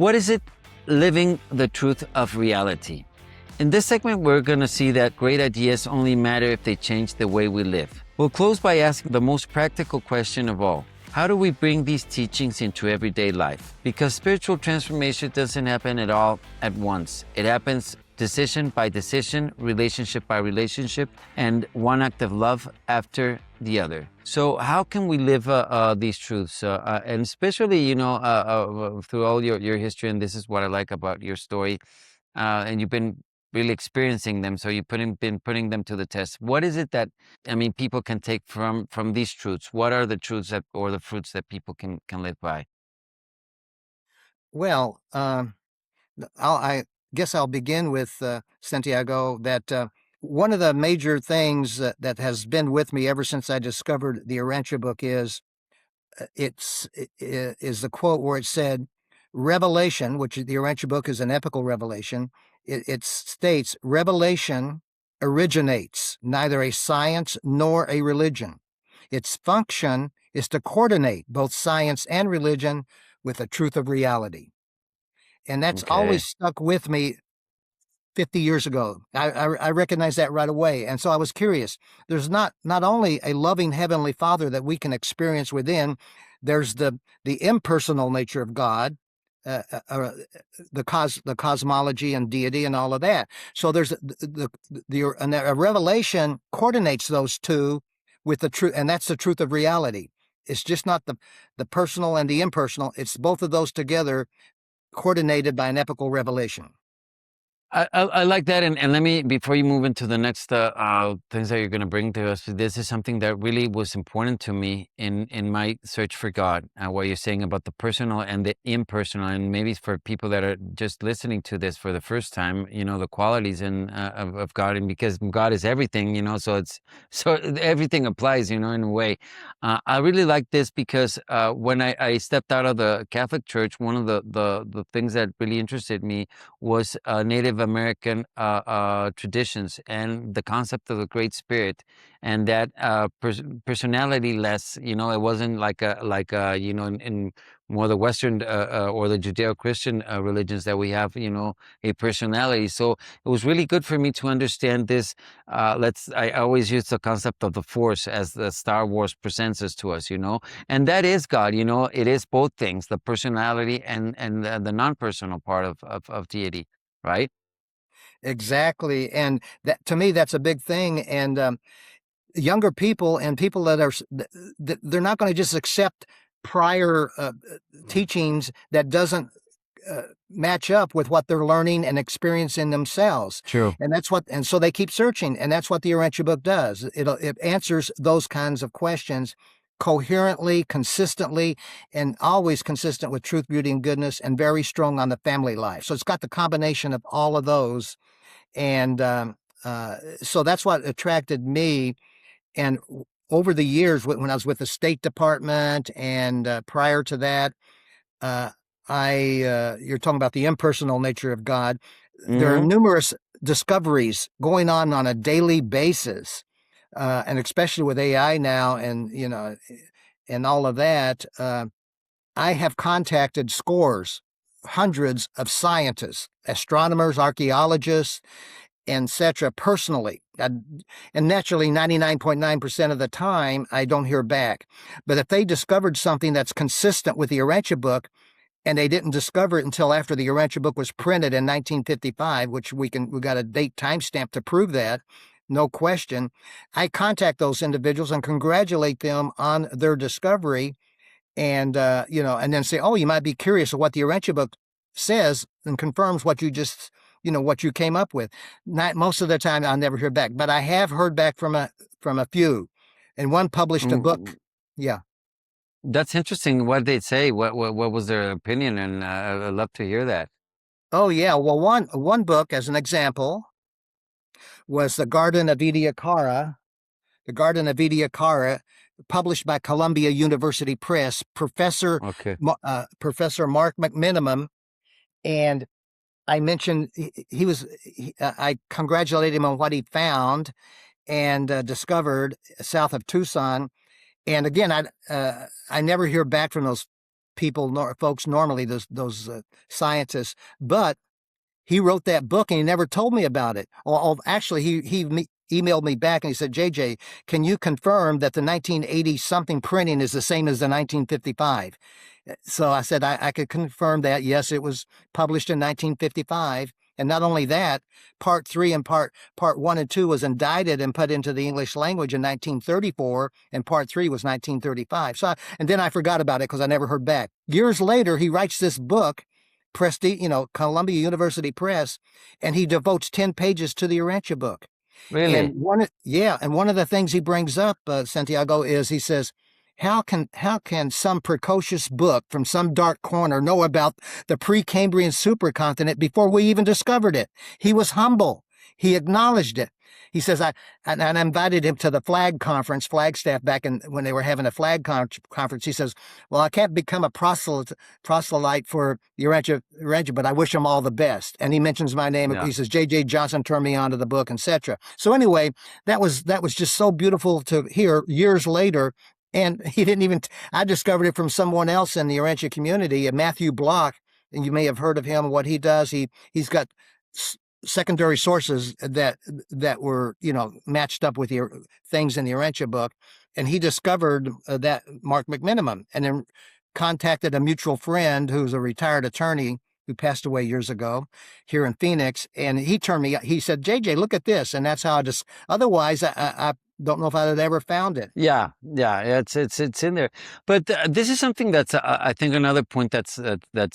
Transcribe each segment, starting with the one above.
What is it? Living the truth of reality. In this segment, we're going to see that great ideas only matter if they change the way we live. We'll close by asking the most practical question of all. How do we bring these teachings into everyday life? Because spiritual transformation doesn't happen at all at once. It happens decision by decision, relationship by relationship, and one act of love after the other. So how can we live these truths? And especially, through all your history, and this is what I like about your story, and you've been really experiencing them, so you've been putting them to the test. What is it that, people can take from these truths? What are the truths or the fruits that people can live by? Well, I guess I'll begin with Santiago, that one of the major things that has been with me ever since I discovered the Urantia Book is the quote where it said, "Revelation," which the Urantia Book is an epical revelation. It states, "Revelation originates neither a science nor a religion. Its function is to coordinate both science and religion with the truth of reality." And that's Okay. always stuck with me 50 years ago. I recognized that right away. And so I was curious. There's not only a loving Heavenly Father that we can experience within, there's the impersonal nature of God, uh, uh, uh, the cosmology and deity and all of that. So there's and a revelation coordinates those two with the truth, and that's the truth of reality. It's just not the personal and the impersonal. It's both of those together, coordinated by an epical revelation. I like that, and let me, before you move into the next things that you're going to bring to us, this is something that really was important to me in my search for God. What you're saying about the personal and the impersonal, and maybe for people that are just listening to this for the first time, the qualities of God, and because God is everything, so so everything applies, in a way. I really like this because when I stepped out of the Catholic Church, one of the things that really interested me was Native American traditions and the concept of the Great Spirit, and that personality less. It wasn't like in more the Western or the Judeo-Christian religions that we have, a personality. So it was really good for me to understand this. I always use the concept of the Force as the Star Wars presents us to us, and that is God. It is both things, the personality and the non-personal part of deity, right? Exactly. And that, to me, that's a big thing. And younger people and people that they're not going to just accept prior teachings that doesn't match up with what they're learning and experiencing themselves. True. And so they keep searching. And that's what the Urantia Book does. It answers those kinds of questions coherently, consistently, and always consistent with truth, beauty, and goodness, and very strong on the family life. So it's got the combination of all of those. And so that's what attracted me. And over the years, when I was with the State Department and prior to that, uh, you're talking about the impersonal nature of God. There are Hmm. numerous discoveries going on a daily basis, and especially with AI now, and all of that. I have contacted hundreds of scientists, astronomers, archaeologists, etc. personally. And naturally, 99.9% of the time, I don't hear back. But if they discovered something that's consistent with the Urantia Book, and they didn't discover it until after the Urantia Book was printed in 1955, which we got a date timestamp to prove that, no question, I contact those individuals and congratulate them on their discovery, and and then say, "Oh, you might be curious of what the Urantia Book says," and confirms what you just, what you came up with. Not most of the time, I'll never hear back, but I have heard back from a few, and one published a book. Yeah. That's interesting. What did they say? What was their opinion? And I'd love to hear that. Oh, yeah. Well, one book, as an example, was The Garden of Ediacara. The Garden of Ediacara, published by Columbia University Press, Okay. Professor Mark McMinimum, and I mentioned I congratulated him on what he found and discovered south of Tucson. And again, I never hear back from those people, folks normally, those scientists. But he wrote that book and he never told me about it. Actually, emailed me back and he said, JJ, can you confirm that the 1980 something printing is the same as the 1955? So I said I could confirm that. Yes, it was published in 1955. And not only that, part 3 and part 1 and 2 was indicted and put into the English language in 1934, and part 3 was 1935. And then I forgot about it because I never heard back. Years later, he writes this book, Prestige, Columbia University Press, and he devotes 10 pages to the Urantia book. Really? And one of the things he brings up, Santiago, is he says, how can some precocious book from some dark corner know about the Precambrian supercontinent before we even discovered it? He was humble. He acknowledged it. He says, I invited him to the Flagstaff back when they were having a flag conference. He says, well, I can't become a proselyte for Urantia, but I wish him all the best. And he mentions my name. Yeah. He says, J.J. Johnson turned me on to the book, etc. So anyway, that was just so beautiful to hear years later. And he didn't even, I discovered it from someone else in the Urantia community, Matthew Block, and you may have heard of him, what he does. He's got secondary sources that were, matched up with the things in the Urantia book. And he discovered that Mark McMinimum, and then contacted a mutual friend who's a retired attorney who passed away years ago here in Phoenix. And he said, JJ, look at this. And that's how otherwise I don't know if I'd ever found it. Yeah, it's in there. But this is something that's I think another point that's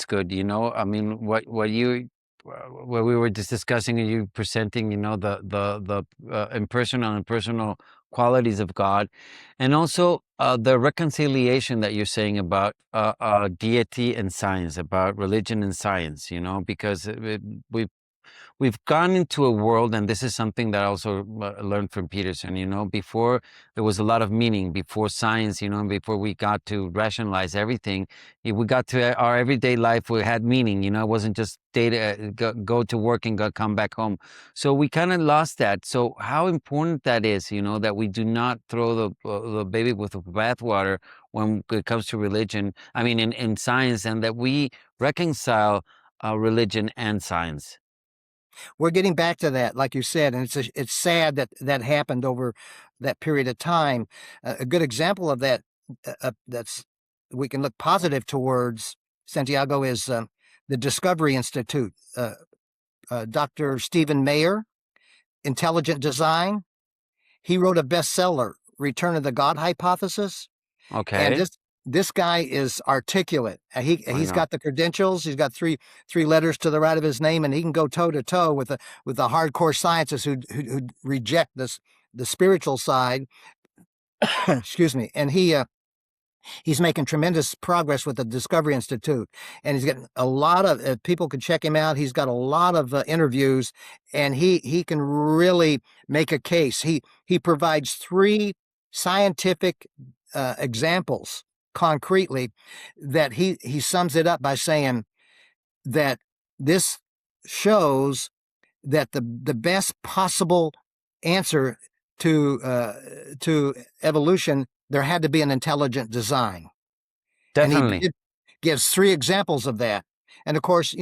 good. I mean, what we were just discussing and you presenting, the impersonal and personal qualities of God, and also the reconciliation that you're saying about deity and science, about religion and science. Because we've gone into a world, and this is something that I also learned from Peterson, before there was a lot of meaning, before science, before we got to rationalize everything, we got to our everyday life, we had meaning, it wasn't just data, go to work and come back home. So we kind of lost that. So how important that is, that we do not throw the baby with the bathwater when it comes to religion, I mean, in science, and that we reconcile religion and science. We're getting back to that, like you said, and it's sad that happened over that period of time. A good example of that that's we can look positive towards, Santiago, is the Discovery Institute. Dr. Stephen Mayer, Intelligent Design. He wrote a bestseller, Return of the God Hypothesis. And Okay. this guy is articulate. He's got the credentials. He's got three letters to the right of his name, and he can go toe to toe with the hardcore scientists who reject the spiritual side. Excuse me. And he's making tremendous progress with the Discovery Institute, and he's getting a lot of people can check him out. He's got a lot of interviews, and he can really make a case. He provides 3 scientific examples concretely that he sums it up by saying that this shows that the best possible answer to evolution, there had to be an intelligent design. Definitely. And he gives 3 examples of that. And of course,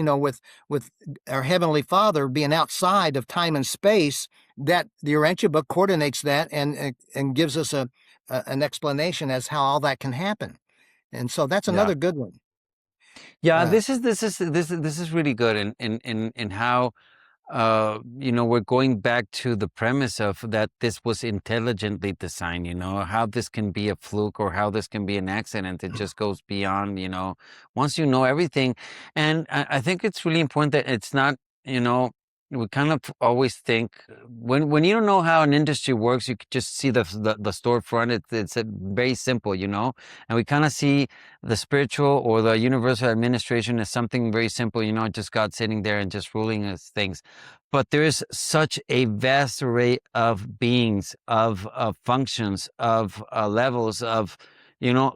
with our Heavenly Father being outside of time and space, that the Urantia book coordinates that and gives us an explanation as how all that can happen. And so that's Yeah. another good one. Yeah, this is really good in how we're going back to the premise of that this was intelligently designed, how this can be a fluke or how this can be an accident. It just goes beyond, once you know everything. And I think it's really important that it's not, we kind of always think when you don't know how an industry works, you could just see the storefront. It's very simple, and we kind of see the spiritual or the universal administration as something very simple, just God sitting there and just ruling us things. But there is such a vast array of beings, of functions, of levels of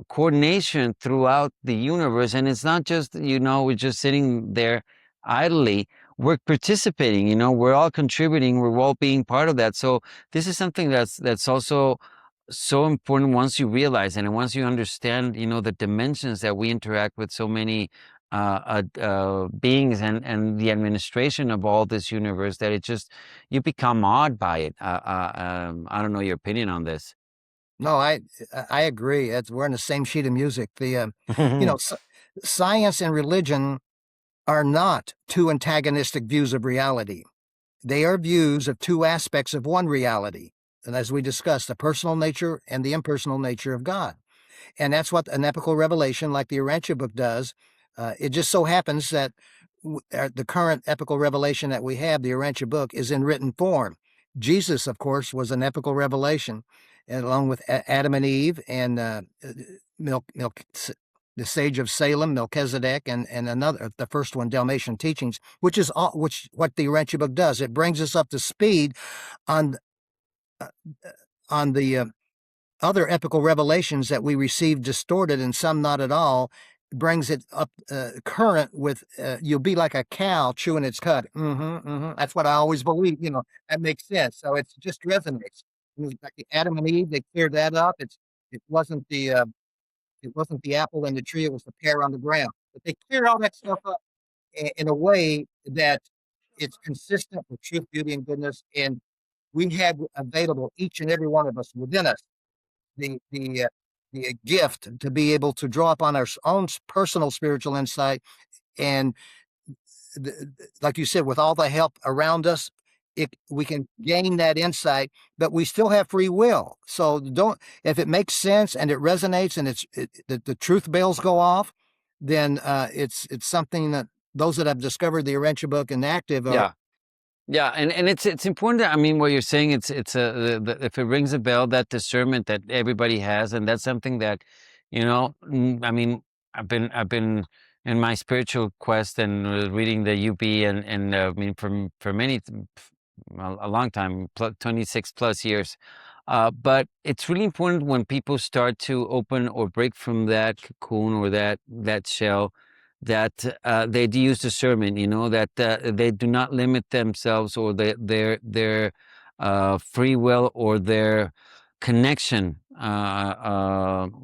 coordination throughout the universe, and it's not just we're just sitting there idly. We're participating, we're all contributing, we're all being part of that. So this is something that's also so important once you realize it and once you understand, the dimensions that we interact with so many beings and the administration of all this universe that it just you become awed by it. I don't know your opinion on this. No, I agree. We're in the same sheet of music. You know, science and religion are not two antagonistic views of reality. They are views of two aspects of one reality. And as we discussed, the personal nature and the impersonal nature of God. And that's what an epical revelation like the Urantia book does. It just so happens that the current epical revelation that we have, the Urantia book, is in written form. Jesus, of course, was an epical revelation, and along with Adam and Eve and the sage of Salem, Melchizedek, and another, the first one, Dalmatian Teachings, which is what the Urantia book does. It brings us up to speed on uh, on the other epical revelations that we receive distorted and some not at all. Brings it up current with you'll be like a cow chewing its cud. That's what I always believe. That makes sense. So it just resonates. Like the Adam and Eve, they cleared that up. It wasn't the apple in the tree; it was the pear on the ground. But they cleared all that stuff up in a way that it's consistent with truth, beauty, and goodness. And we have available, each and every one of us within us, the gift to be able to draw upon our own personal spiritual insight. And like you said, with all the help around us, we can gain that insight, but we still have free will. So if it makes sense and it resonates and the truth bells go off, then it's something that those that have discovered the Urantia book and active are. Yeah. Yeah, and it's important. I mean, what you're saying, it's if it rings a bell, that discernment that everybody has, and that's something that, I mean, I've been in my spiritual quest and reading the UB and I mean, for many a long time, 26 plus years. But it's really important when people start to open or break from that cocoon or that shell, that they do use discernment. That they do not limit themselves or their free will or their connection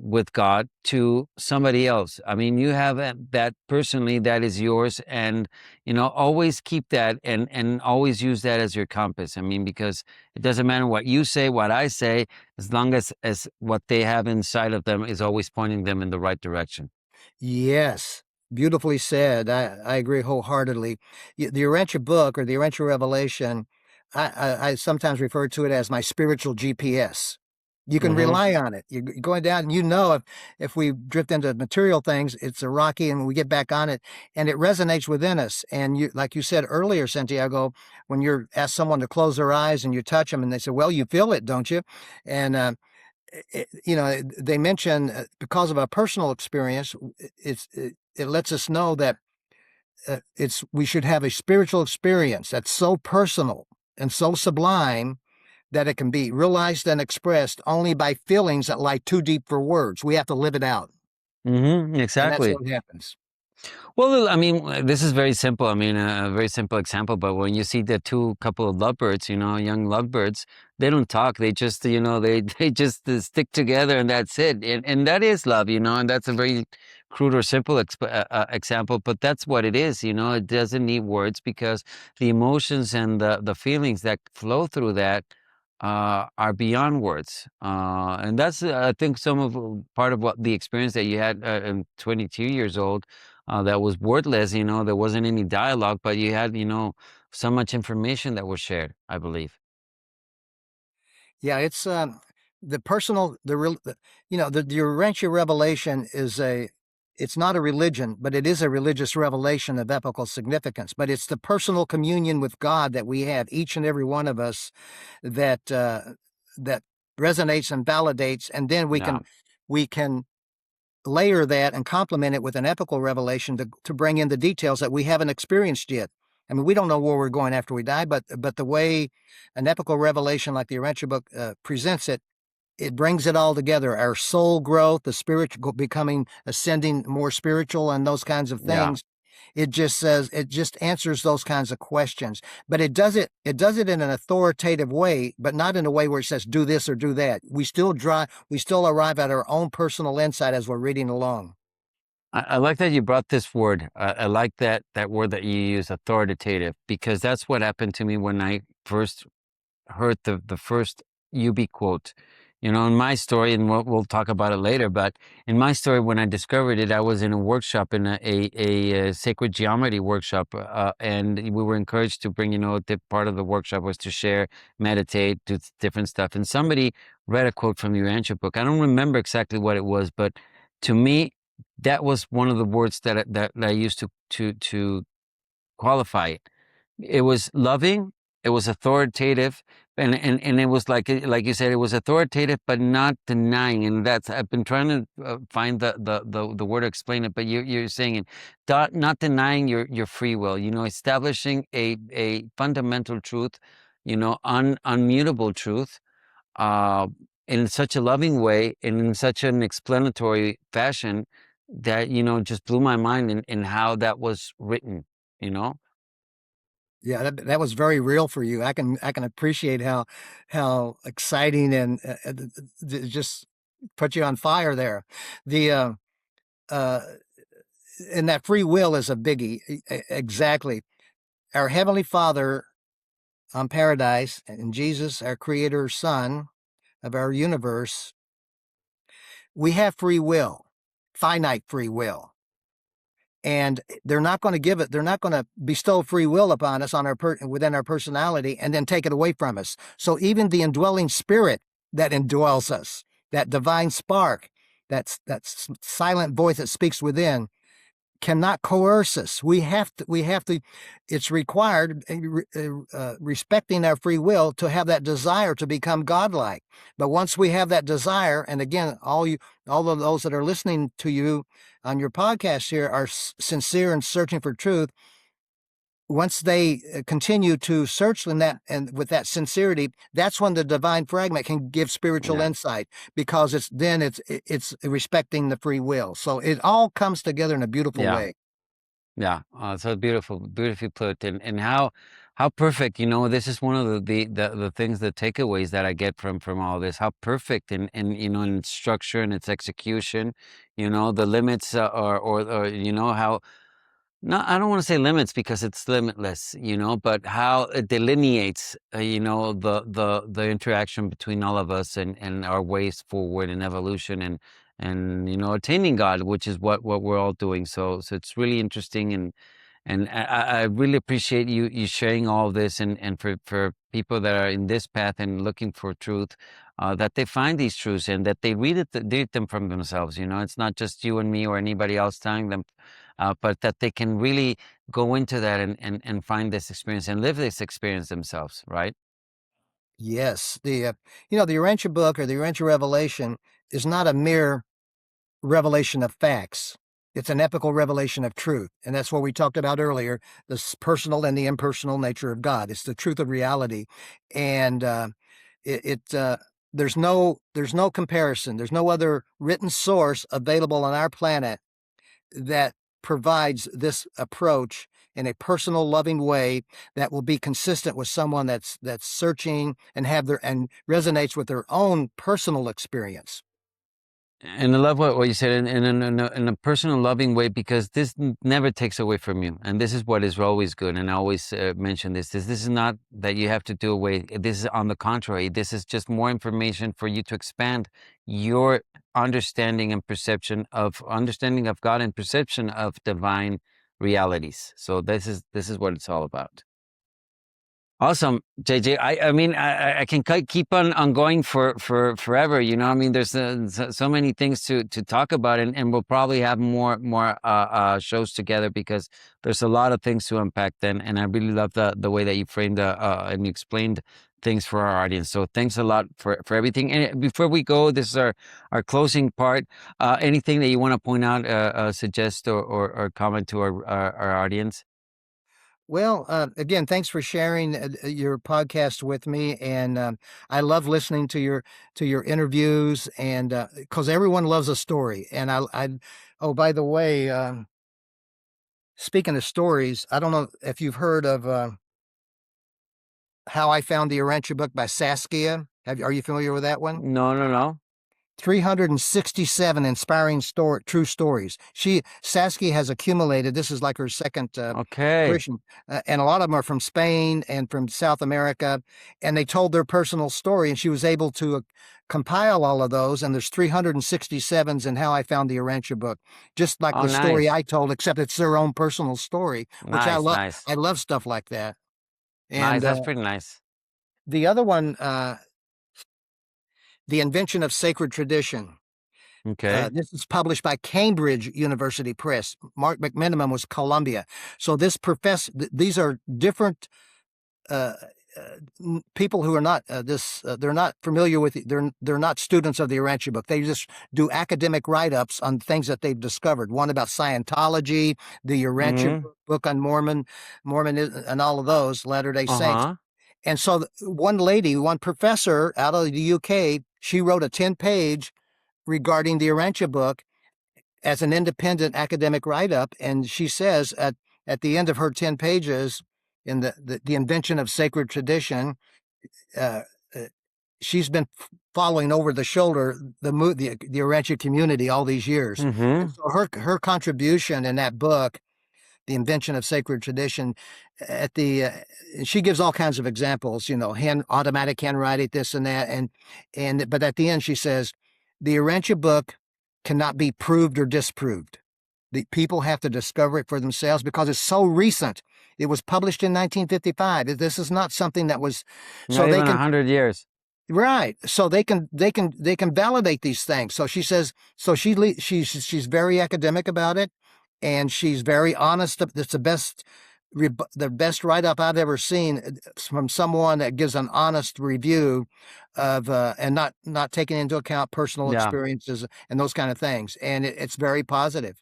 with God to somebody else. I mean, you have that personally, that is yours, and always keep that and always use that as your compass. I mean, because it doesn't matter what you say, what I say, as long as what they have inside of them is always pointing them in the right direction. Yes, beautifully said. I agree wholeheartedly. The Urantia book or the Urantia Revelation, I sometimes refer to it as my spiritual GPS. You can Hmm. rely on it. You're going down, and if we drift into material things, it's a rocky, and we get back on it, and it resonates within us. And like you said earlier, Santiago, when you're asked someone to close their eyes and you touch them, and they say, "Well, you feel it, don't you?" And they mention because of a personal experience, it lets us know that we should have a spiritual experience that's so personal and so sublime that it can be realized and expressed only by feelings that lie too deep for words. We have to live it out, and that's Exactly. what happens. Well, I mean, this is very simple. I mean, a very simple example. But when you see the two couple of lovebirds, young lovebirds, they don't talk. They just, they just stick together, and that's it. And that is love, and that's a very crude or simple example. But that's what it is. It doesn't need words because the emotions and the feelings that flow through that are beyond words. And that's, I think, some of part of what the experience that you had in 22 years old that was wordless. There wasn't any dialogue, but you had, so much information that was shared, I believe. Yeah, it's the personal, the real, the Urantia revelation it's not a religion, but it is a religious revelation of epical significance. But it's the personal communion with God that we have, each and every one of us, that resonates and validates, and then Yeah. we can layer that and complement it with an epical revelation to bring in the details that we haven't experienced yet. I mean, we don't know where we're going after we die, but the way an epical revelation like the Urantia book presents it, it brings it all together. Our soul growth, the spiritual becoming, ascending more spiritual, and those kinds of Yeah. things. It just says, it just answers those kinds of questions, but it does it in an authoritative way, but not in a way where it says do this or do that. We still arrive at our own personal insight as we're reading along. I like that you brought this word. I like that word that you use, authoritative, because that's what happened to me when I first heard the first UB quote. You know, in my story, and we'll talk about it later, but in my story, when I discovered it, I was in a workshop, in a sacred geometry workshop, and we were encouraged to bring, the part of the workshop was to share, meditate, do different stuff. And somebody read a quote from the Urantia book. I don't remember exactly what it was, but to me, that was one of the words that I used to qualify it. It was loving, it was authoritative, and it was like you said, it was authoritative but not denying. And that's, I've been trying to find the word to explain it, but you're saying it, not denying your free will. Establishing a fundamental truth, unmutable truth, uh, in such a loving way and in such an explanatory fashion that just blew my mind in how that was written. You know. Yeah, that was very real for you. I can appreciate how exciting and just put you on fire there. The uh, and that free will is a biggie. Exactly. Our Heavenly Father on paradise and Jesus, our Creator Son of our universe, we have free will, finite free will. And they're not going to give it, they're not going to bestow free will upon us on within our personality and then take it away from us. So even the indwelling spirit that indwells us, that divine spark, that silent voice that speaks within, cannot coerce us. We have to, it's required, respecting our free will, to have that desire to become godlike. But once we have that desire, and again, all of those that are listening to you on your podcast here are sincere and searching for truth. Once they continue to search in that, and with that sincerity, that's when the divine fragment can give spiritual Yeah. insight, because it's respecting the free will. So it all comes together in a beautiful Yeah. way. Yeah. So beautiful, beautifully put. And how perfect, this is one of the things, the takeaways that I get from all this, how perfect in its structure and its execution, the limits, or how, no, I don't want to say limits because it's limitless, but how it delineates, the interaction between all of us and our ways forward in evolution and attaining God, which is what we're all doing. So it's really interesting, and I really appreciate you sharing all of this, and for people that are in this path and looking for truth, that they find these truths and that they read them from themselves. It's not just you and me or anybody else telling them, but that they can really go into that and find this experience and live this experience themselves, right? Yes, the Urantia book, or the Urantia revelation, is not a mere revelation of facts. It's an epical revelation of truth. And that's what we talked about earlier, the personal and the impersonal nature of God. It's the truth of reality. And there's no comparison. There's no other written source available on our planet that provides this approach in a personal, loving way that will be consistent with someone that's searching and and resonates with their own personal experience. And I love what you said in a personal, loving way, because this never takes away from you. And this is what is always good. And I always mention this is not that you have to do away. This is on the contrary. This is just more information for you to expand your understanding of God and perception of divine realities. So this is what it's all about. Awesome, JJ. I mean, I can keep on going for forever. I mean, there's so many things to talk about, and we'll probably have more shows together, because there's a lot of things to unpack. Then, and I really love the way that you framed and you explained things for our audience. So thanks a lot for everything. And before we go, this is our closing part. Anything that you want to point out, suggest, or comment to our audience? Well, again, thanks for sharing your podcast with me, and I love listening to your interviews, and because everyone loves a story. And oh, by the way, Speaking of stories, I don't know if you've heard of How I Found the Urantia Book by Saskia. Are you familiar with that one? No, no, no. 367 inspiring true stories. Saskia has accumulated. This is like her second Okay. edition, and a lot of them are from Spain and from South America, and they told their personal story. And she was able to compile all of those. And there's 367s in How I Found the Urantia Book, just like Oh, the story nice. I told, except it's their own personal story, which I Nice, love. nice. I love stuff like that. Nice. And That's pretty nice. the other one, The Invention of Sacred Tradition. Okay. This is published by Cambridge University Press. Mark McMenamin was Columbia. So these are different uh, people who are not they're not familiar with they're not students of the Urantia Book. They just do academic write-ups on things that they've discovered. One about Scientology, the Urantia Mm-hmm. Book on Mormonism, and all of those Latter-day Saints. Uh-huh. And so one professor out of the UK, she wrote a 10-page regarding the Urantia Book as an independent academic write-up, and she says at the end of her 10 pages in the Invention of Sacred Tradition, uh, uh, she's been following over the shoulder the Urantia community all these years. And Mm-hmm. so her contribution in that book, The Invention of Sacred Tradition, at the she gives all kinds of examples, automatic handwriting, this and that, but at the end she says the Urantia Book cannot be proved or disproved. The people have to discover it for themselves because it's so recent. It was published in 1955. This is not something that was Not so they even can 100 years. right. So they can validate these things. So she says she's very academic about it, and she's very honest. It's the best write up I've ever seen from someone that gives an honest review of and not taking into account personal Yeah. experiences and those kind of things. And it's very positive.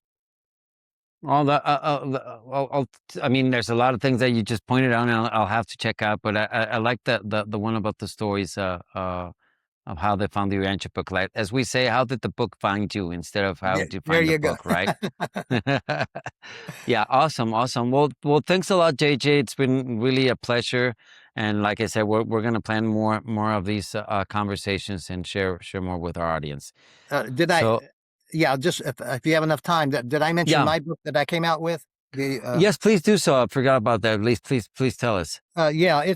All I mean, there's a lot of things that you just pointed out, and I'll have to check out. But I like the one about the stories of how they found the Urantia Book. Like, as we say, how did the book find you instead of how did you There find the you go. book, right? Yeah, awesome, awesome. Well, thanks a lot, JJ. It's been really a pleasure. And like I said, we're gonna plan more of these conversations and share more with our audience. Did I? So Yeah, just if you have enough time, did I mention yeah, my book that I came out with? The yes, please do so. I forgot about that. At least please tell us. Yeah,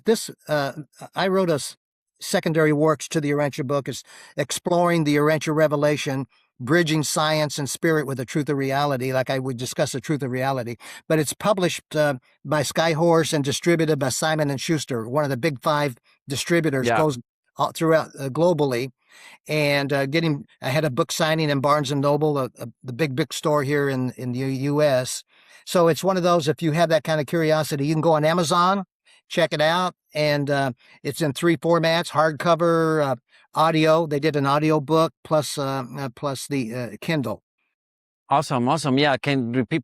I wrote secondary works to the Urantia Book is exploring the Urantia revelation, bridging science and spirit with the truth of reality, like I would discuss the truth of reality. But it's published by Skyhorse and distributed by Simon and Schuster, one of the big five distributors, Yeah, goes all throughout globally. And I had a book signing in Barnes and Noble, the big bookstore here in the U.S. So it's one of those. If you have that kind of curiosity, you can go on Amazon, check it out, and it's in 3 formats: hardcover, audio. They did an audio book plus the Kindle. awesome, awesome. Yeah,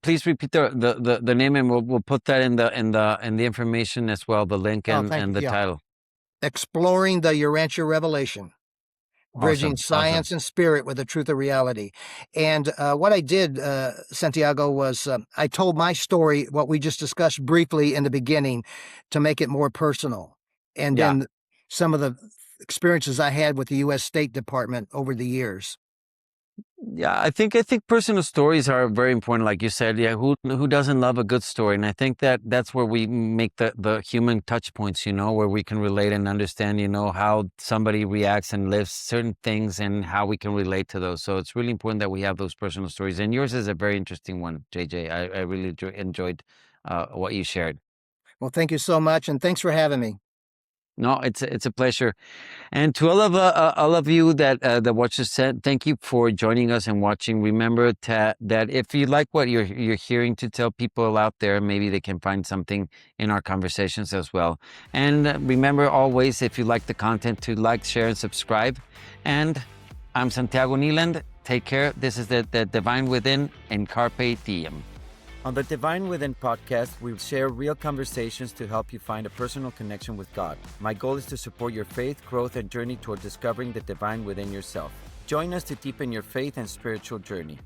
please repeat the name, and we'll put that in the information as well, the link Oh, and thank you. the Yeah, title. exploring the Urantia revelation. Bridging Awesome, awesome. science and spirit with the truth of reality. And what I did, Santiago, was I told my story, what we just discussed briefly in the beginning, to make it more personal. And Yeah. then some of the experiences I had with the U.S. State Department over the years. Yeah, I think personal stories are very important, like you said. Yeah, who doesn't love a good story? And I think that's where we make the human touch points, where we can relate and understand, how somebody reacts and lives certain things and how we can relate to those. So it's really important that we have those personal stories. And yours is a very interesting one, JJ. I really enjoyed what you shared. Well, thank you so much, and thanks for having me. No, it's a pleasure. And to all of you that watch this set, thank you for joining us and watching. Remember that if you like what you're hearing, to tell people out there, maybe they can find something in our conversations as well. And remember always, if you like the content, to like, share, and subscribe. And I'm Santiago Nieland. Take care. This is the Divine Within, and Carpe Diem. On the Divine Within podcast, we share real conversations to help you find a personal connection with God. My goal is to support your faith, growth, and journey toward discovering the divine within yourself. Join us to deepen your faith and spiritual journey.